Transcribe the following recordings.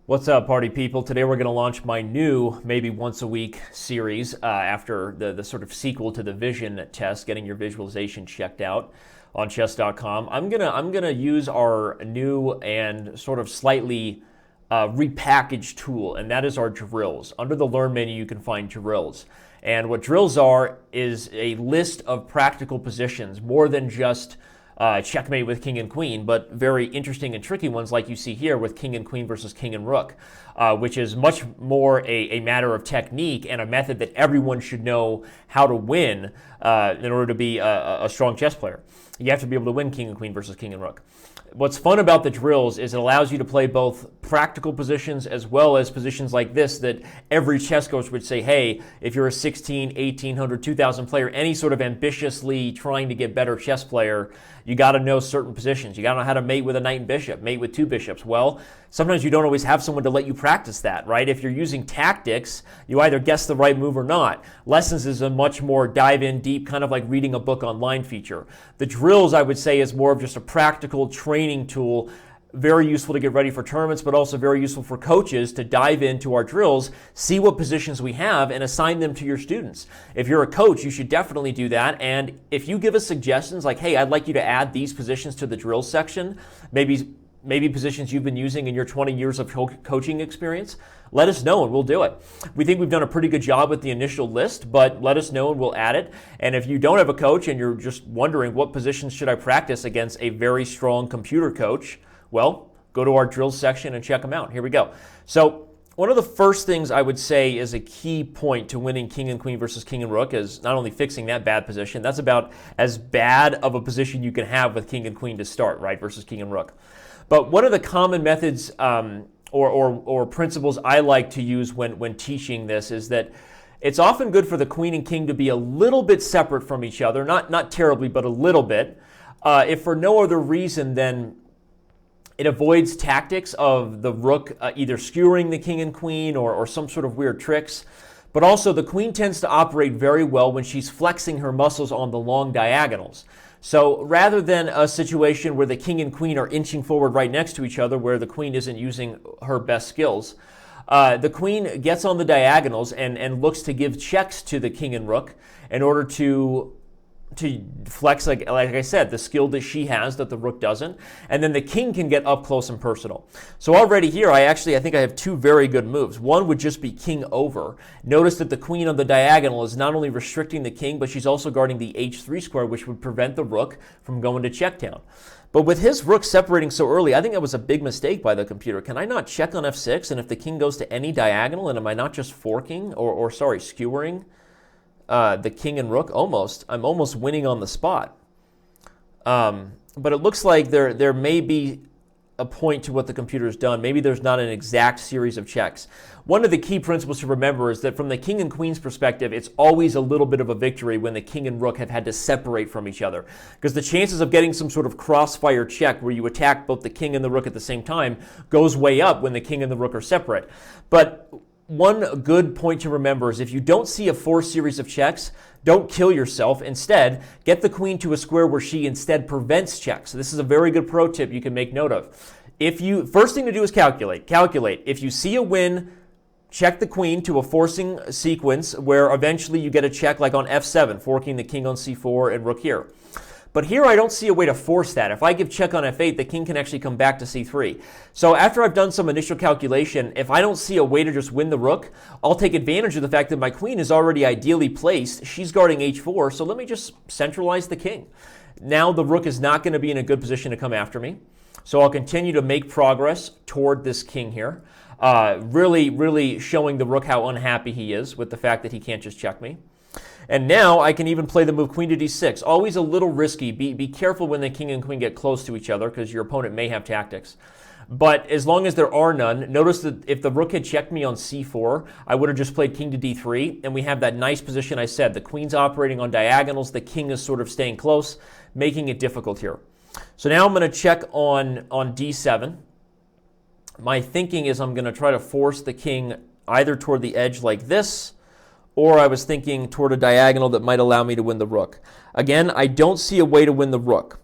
What's up, party people? Today we're going to launch my new maybe once a week series after the sort of sequel to the vision test, getting your visualization checked out on Chess.com. I'm gonna use our new and sort of slightly repackaged tool, and that is our drills. Under the Learn menu, you can find drills. And what drills are is a list of practical positions, more than just checkmate with king and queen, but very interesting and tricky ones like you see here with king and queen versus king and rook, which is much more a matter of technique and a method that everyone should know how to win in order to be a strong chess player. You have to be able to win king and queen versus king and rook. What's fun about the drills is it allows you to play both practical positions as well as positions like this that every chess coach would say, hey, if you're a 16, 1800, 2000 player, any sort of ambitiously trying to get better chess player, you got to know certain positions. You got to know how to mate with a knight and bishop, mate with two bishops. Well, sometimes you don't always have someone to let you practice that, right? If you're using tactics, you either guess the right move or not. Lessons is a much more dive in deep, kind of like reading a book online feature. The drills, I would say, is more of just a practical training tool, very useful to get ready for tournaments, but also very useful for coaches to dive into our drills, see what positions we have, and assign them to your students. If you're a coach, you should definitely do that. And if you give us suggestions like, hey, I'd like you to add these positions to the drill section, maybe positions you've been using in your 20 years of coaching experience, let us know and we'll do it. We think we've done a pretty good job with the initial list, but let us know and we'll add it. And if you don't have a coach and you're just wondering what positions should I practice against a very strong computer coach, well, go to our drills section and check them out. Here we go. So one of the first things I would say is a key point to winning king and queen versus king and rook is not only fixing that bad position, that's about as bad of a position you can have with king and queen to start, right, versus king and rook. But one of the common methods or principles I like to use when teaching this is that it's often good for the queen and king to be a little bit separate from each other, not terribly, but a little bit, if for no other reason than it avoids tactics of the rook either skewering the king and queen or some sort of weird tricks. But also the queen tends to operate very well when she's flexing her muscles on the long diagonals. So rather than a situation where the king and queen are inching forward right next to each other where the queen isn't using her best skills, the queen gets on the diagonals and looks to give checks to the king and rook in order to flex, like I said, the skill that she has that the rook doesn't, and then the king can get up close and personal. So already here, I think I have two very good moves. One would just be king over. Notice that the queen on the diagonal is not only restricting the king, but she's also guarding the h3 square, which would prevent the rook from going to check down. But with his rook separating so early, I think that was a big mistake by the computer. Can I not check on f6? And if the king goes to any diagonal, and am I not just forking or skewering the king and rook? I'm almost winning on the spot. But it looks like there may be a point to what the computer's done. Maybe there's not an exact series of checks. One of the key principles to remember is that from the king and queen's perspective, it's always a little bit of a victory when the king and rook have had to separate from each other. Because the chances of getting some sort of crossfire check where you attack both the king and the rook at the same time goes way up when the king and the rook are separate. But one good point to remember is if you don't see a forced series of checks, don't kill yourself. Instead, get the queen to a square where she instead prevents checks. So this is a very good pro tip you can make note of. First thing to do is calculate. If you see a win, check the queen to a forcing sequence where eventually you get a check like on f7, forking the king on c4 and rook here. But here I don't see a way to force that. If I give check on f8, the king can actually come back to c3. So after I've done some initial calculation, if I don't see a way to just win the rook, I'll take advantage of the fact that my queen is already ideally placed. She's guarding h4, so let me just centralize the king. Now the rook is not going to be in a good position to come after me. So I'll continue to make progress toward this king here, really showing the rook how unhappy he is with the fact that he can't just check me. And now I can even play the move queen to d6. Always a little risky. Be careful when the king and queen get close to each other because your opponent may have tactics. But as long as there are none, notice that if the rook had checked me on c4, I would have just played king to d3, and we have that nice position I said. The queen's operating on diagonals, the king is sort of staying close, making it difficult here. So now I'm going to check on d7. My thinking is I'm going to try to force the king either toward the edge like this, or I was thinking toward a diagonal that might allow me to win the rook. Again, I don't see a way to win the rook.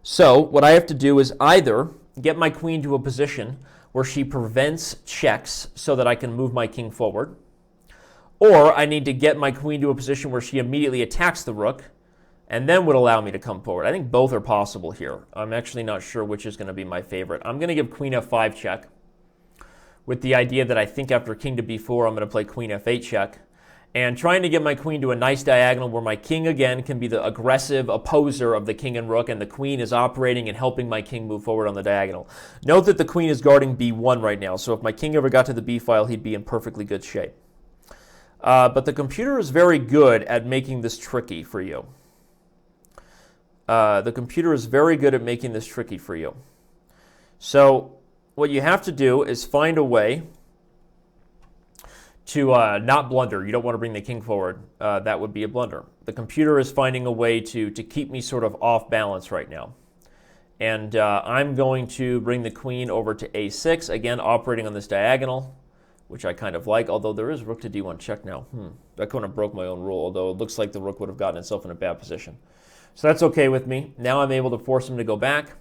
So what I have to do is either get my queen to a position where she prevents checks so that I can move my king forward, or I need to get my queen to a position where she immediately attacks the rook and then would allow me to come forward. I think both are possible here. I'm actually not sure which is going to be my favorite. I'm going to give queen f5 check with the idea that I think after king to b4, I'm going to play queen f8 check, and trying to get my queen to a nice diagonal where my king, again, can be the aggressive opposer of the king and rook, and the queen is operating and helping my king move forward on the diagonal. Note that the queen is guarding b1 right now, so if my king ever got to the b file, he'd be in perfectly good shape. But the computer is very good at making this tricky for you. The computer is very good at making this tricky for you. So what you have to do is find a way to not blunder. You don't want to bring the king forward. That would be a blunder. The computer is finding a way to keep me sort of off balance right now. And I'm going to bring the queen over to a6, again operating on this diagonal, which I kind of like, although there is rook to d1 check now. That kind of broke my own rule, although it looks like the rook would have gotten itself in a bad position. So that's okay with me. Now I'm able to force him to go back.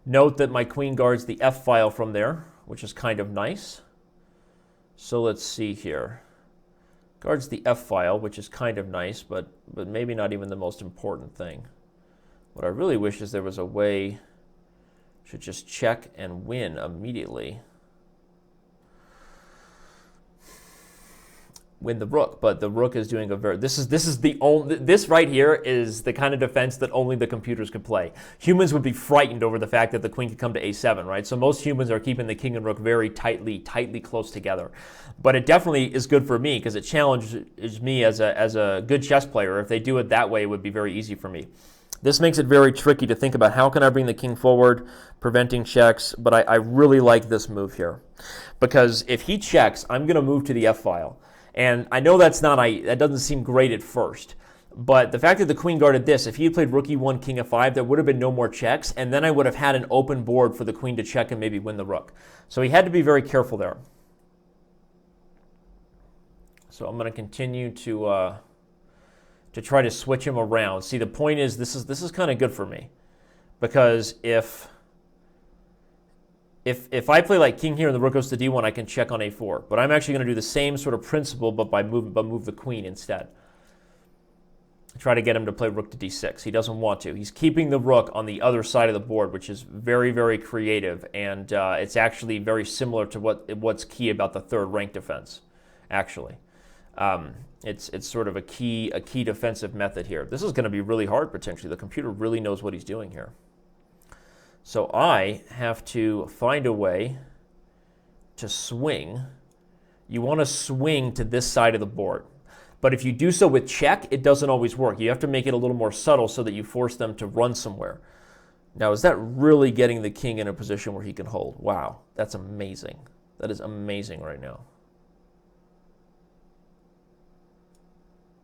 Note that my queen guards the f file from there, which is kind of nice. So let's see here. Guards the f file, which is kind of nice, but maybe not even the most important thing. What I really wish is there was a way to just check and win immediately. Win the rook, but the rook is doing a very, this right here is the kind of defense that only the computers could play. Humans would be frightened over the fact that the queen could come to a7, right? So most humans are keeping the king and rook very tightly close together. But it definitely is good for me because it challenges me as a good chess player. If they do it that way, it would be very easy for me. This makes it very tricky to think about how can I bring the king forward, preventing checks, but I really like this move here. Because if he checks, I'm going to move to the f file. And I know that doesn't seem great at first, but the fact that the queen guarded this, if he had played rook e1, king f5, there would have been no more checks, and then I would have had an open board for the queen to check and maybe win the rook. So he had to be very careful there. So I'm going to continue to try to switch him around. See, the point is this is kind of good for me, because if I play like king here and the rook goes to d1, I can check on a4. But I'm actually going to do the same sort of principle, but move the queen instead. Try to get him to play rook to d6. He doesn't want to. He's keeping the rook on the other side of the board, which is very, very creative. And it's actually very similar to what's key about the third rank defense, actually. It's sort of a key defensive method here. This is going to be really hard, potentially. The computer really knows what he's doing here. So I have to find a way to swing. You want to swing to this side of the board. But if you do so with check, it doesn't always work. You have to make it a little more subtle so that you force them to run somewhere. Now, is that really getting the king in a position where he can hold? Wow, that's amazing. That is amazing right now.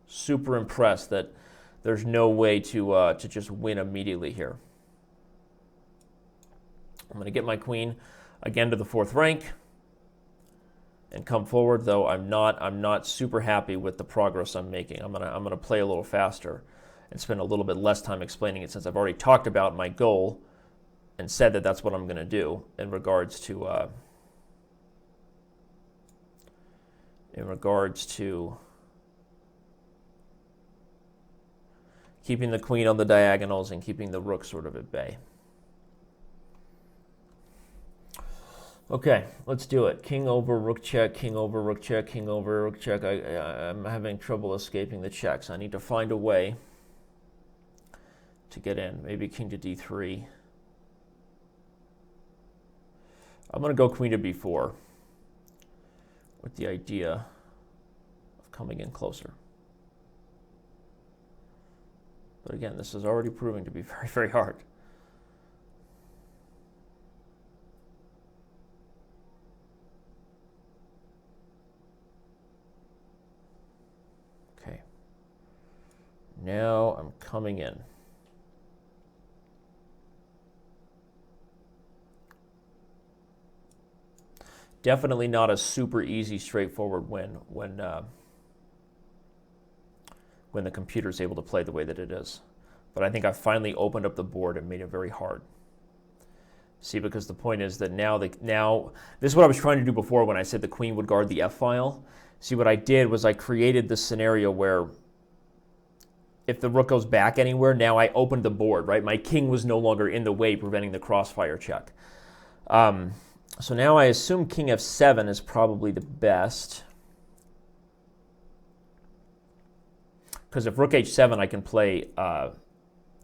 Super impressed that there's no way to just win immediately here. I'm going to get my queen again to the fourth rank and come forward, though I'm not super happy with the progress I'm making. I'm going to play a little faster and spend a little bit less time explaining it, since I've already talked about my goal and said that that's what I'm going to do in regards to keeping the queen on the diagonals and keeping the rook sort of at bay. Okay, let's do it. King over, rook check, king over, rook check, king over, rook check. I'm having trouble escaping the checks. I need to find a way to get in. Maybe king to d3. I'm going to go queen to b4 with the idea of coming in closer. But again, this is already proving to be very, very hard. Okay. Now I'm coming in. Definitely not a super easy, straightforward win when the computer is able to play the way that it is. But I think I finally opened up the board and made it very hard. See, because the point is that now this is what I was trying to do before when I said the queen would guard the f-file. See, what I did was I created this scenario where if the rook goes back anywhere, now I opened the board, right? My king was no longer in the way, preventing the crossfire check. So now I assume king f7 is probably the best. Because if rook h7, I can play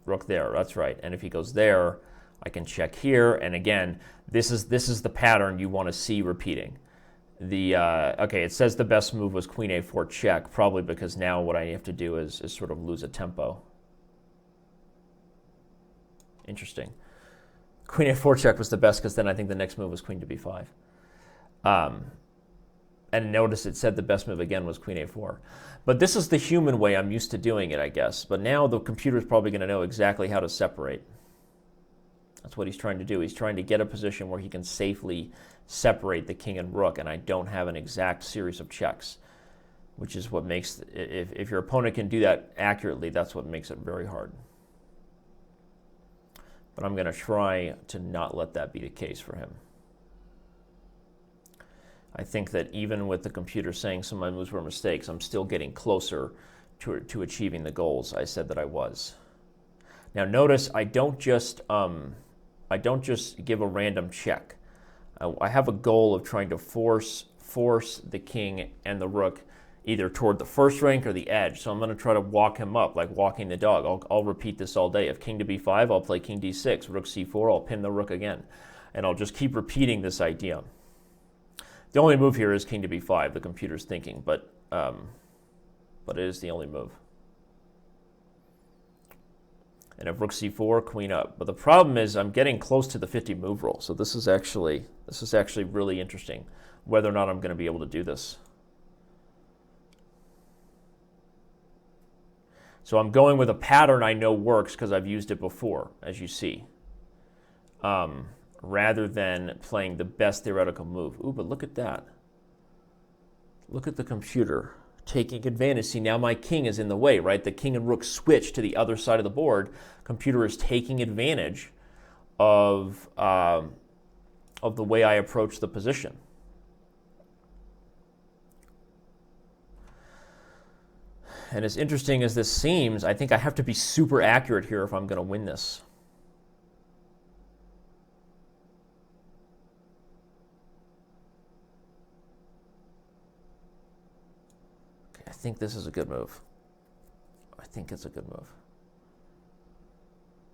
rook there, that's right. And if he goes there, I can check here, and again, this is the pattern you want to see repeating. Okay, it says the best move was queen a4 check, probably because now what I have to do is sort of lose a tempo. Interesting. Queen a4 check was the best because then I think the next move was queen to b5. And notice it said the best move again was queen a4. But this is the human way I'm used to doing it, I guess. But now the computer is probably going to know exactly how to separate. That's what he's trying to do. He's trying to get a position where he can safely separate the king and rook, and I don't have an exact series of checks, which is what makes, if your opponent can do that accurately, that's what makes it very hard. But I'm going to try to not let that be the case for him. I think that even with the computer saying some of my moves were mistakes, I'm still getting closer to achieving the goals I said that I was. Now notice I don't just give a random check. I have a goal of trying to force the king and the rook either toward the first rank or the edge. So I'm going to try to walk him up, like walking the dog. I'll repeat this all day. If king to b5, I'll play king d6. Rook c4, I'll pin the rook again. And I'll just keep repeating this idea. The only move here is king to b5, the computer's thinking, but it is the only move. And if rook c4, queen up. But the problem is I'm getting close to the 50 move rule. So this is actually really interesting, whether or not I'm going to be able to do this. So I'm going with a pattern I know works because I've used it before, as you see, rather than playing the best theoretical move. Ooh, but look at that. Look at the computer taking advantage. See, now my king is in the way, right? The king and rook switch to the other side of the board. Computer is taking advantage of the way I approach the position. And as interesting as this seems, I think I have to be super accurate here if I'm going to win this. Okay, I think this is a good move. I think it's a good move.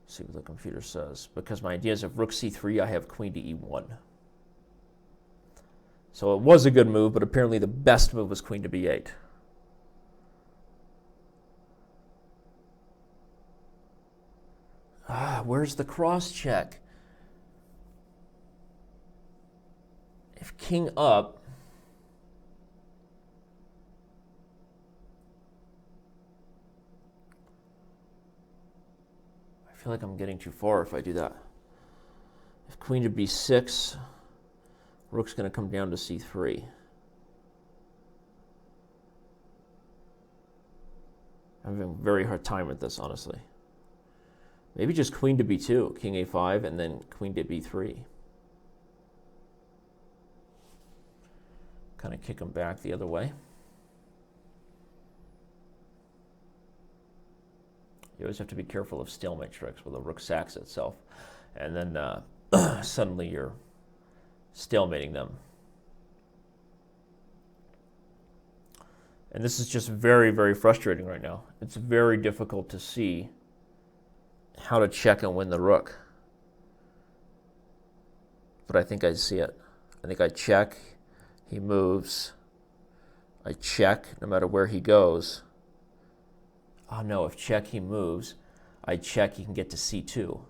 See what the computer says. Because my idea is if rook c3, I have queen to e1. So it was a good move, but apparently the best move was queen to b8. Where's the cross check? If king up, I feel like I'm getting too far if I do that. If queen to b6, rook's going to come down to c3. I'm having a very hard time with this, honestly. Maybe just queen to b2, king a5, and then queen to b3. Kind of kick him back the other way. You always have to be careful of stalemate tricks where the rook sacks itself, and then suddenly you're stalemating them. And this is just very, very frustrating right now. It's very difficult to see how to check and win the rook. But I think I see it. I think I check, he moves. I check no matter where he goes. Oh no, if check he moves, I check he can get to c2.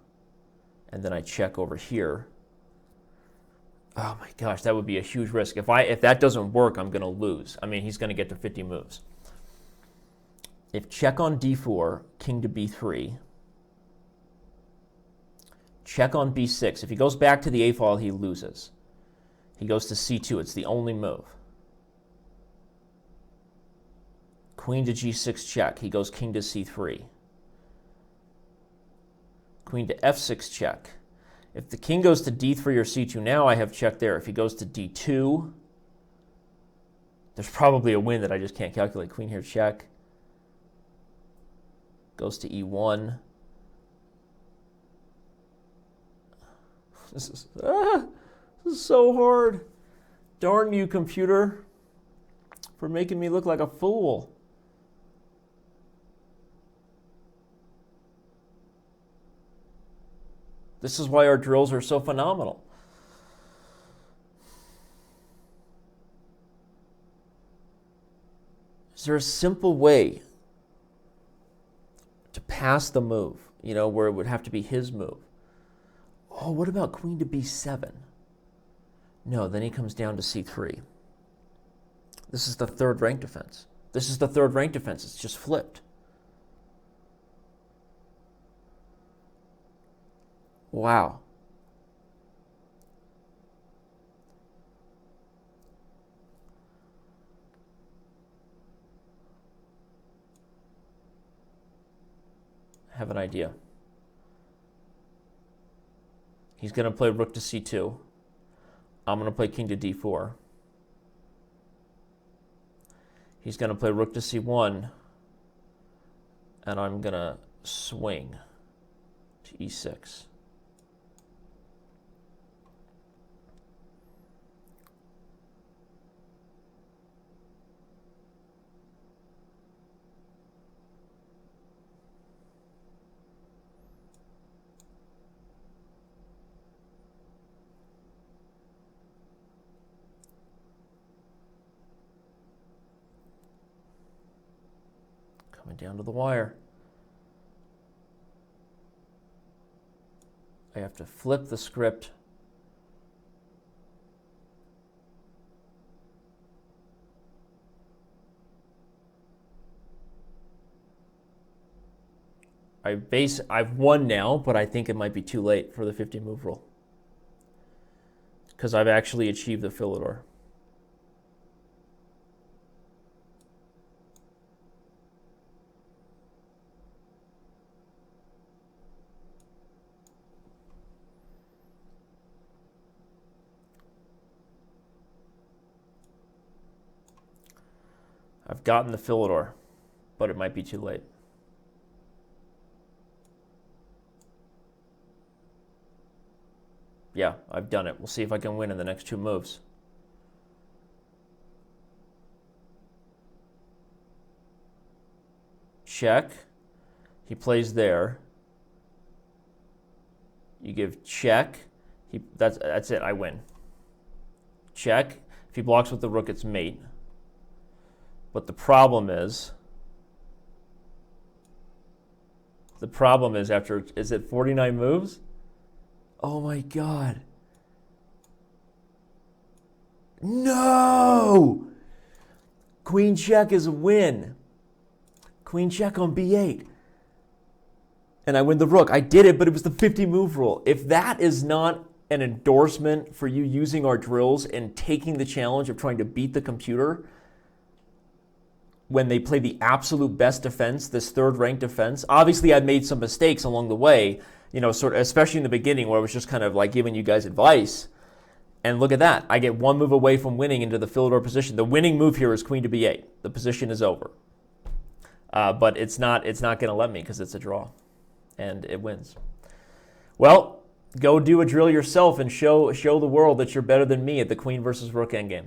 And then I check over here. Oh my gosh, that would be a huge risk. If that doesn't work, I'm going to lose. I mean, he's going to get to 50 moves. If check on d4, king to b3, check on b6. If he goes back to the a file, he loses. He goes to c2. It's the only move. Queen to g6 check. He goes king to c3. Queen to f6 check. If the king goes to d3 or c2 now, I have check there. If he goes to d2, there's probably a win that I just can't calculate. Queen here, check. Goes to e1. This is so hard. Darn you, computer, for making me look like a fool. This is why our drills are so phenomenal. Is there a simple way to pass the move, where it would have to be his move? Oh, what about queen to b7? No, then he comes down to c3. This is the third rank defense. This is the third rank defense. It's just flipped. Wow. I have an idea. He's going to play rook to c2. I'm going to play king to d4. He's going to play rook to c1. And I'm going to swing to e6. Coming down to the wire. I have to flip the script. I've won now, but I think it might be too late for the 50-move rule, because I've actually achieved the Philidor. I've gotten the Philidor, but it might be too late. Yeah, I've done it. We'll see if I can win in the next two moves. Check. He plays there. You give check. That's it. I win. Check. If he blocks with the rook, it's mate. But the problem is after, is it 49 moves? Oh my God. No! Queen check is a win. Queen check on b8. And I win the rook. I did it, but it was the 50-move rule. If that is not an endorsement for you using our drills and taking the challenge of trying to beat the computer when they play the absolute best defense, this third-ranked defense. Obviously, I've made some mistakes along the way, sort of, especially in the beginning where I was just kind of like giving you guys advice. And look at that. I get one move away from winning into the Philidor position. The winning move here is queen to b8. The position is over. But it's not going to let me because it's a draw. And it wins. Well, go do a drill yourself and show the world that you're better than me at the queen versus rook endgame.